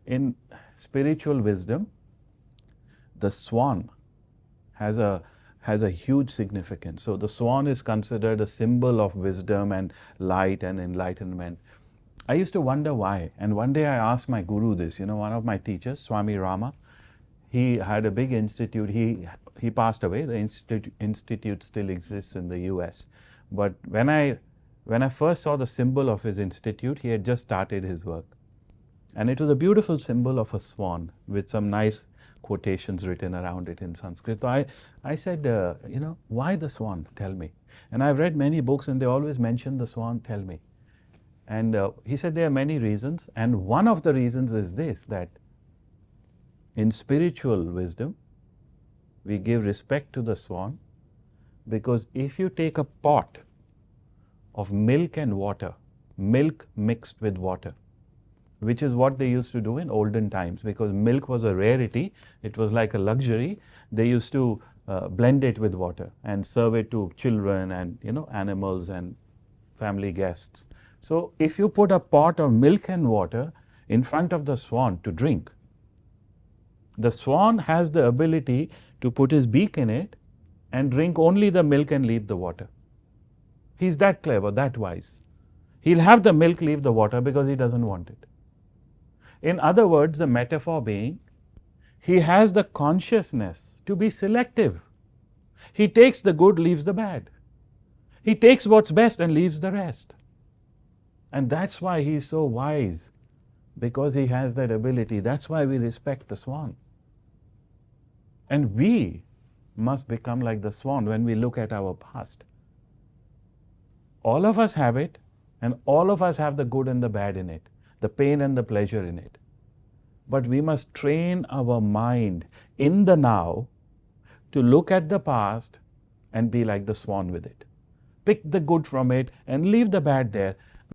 in spiritual wisdom, the swan has a huge significance. So the swan is considered a symbol of wisdom and light and enlightenment. I used to wonder why, and one day I asked my guru this, one of my teachers, Swami Rama. He had a big institute. He passed away. The institute still exists in the US. But when I first saw the symbol of his institute, he had just started his work. And it was a beautiful symbol of a swan with some nice quotations written around it in Sanskrit. So I said, why the swan? Tell me. And I've read many books and they always mention the swan, tell me. And he said there are many reasons. And one of the reasons is this, that in spiritual wisdom, we give respect to the swan because if you take a pot of milk and water, milk mixed with water, which is what they used to do in olden times because milk was a rarity, it was like a luxury, they used to blend it with water and serve it to children and animals and family guests. So if you put a pot of milk and water in front of the swan to drink, the swan has the ability to put his beak in it and drink only the milk and leave the water. He's that clever, that wise. He'll have the milk, leave the water because he doesn't want it. In other words, the metaphor being, he has the consciousness to be selective. He takes the good, leaves the bad. He takes what's best and leaves the rest. And that's why he's so wise, because he has that ability. That's why we respect the swan. And we must become like the swan when we look at our past. All of us have it, and all of us have the good and the bad in it, the pain and the pleasure in it. But we must train our mind in the now to look at the past and be like the swan with it. Pick the good from it and leave the bad there.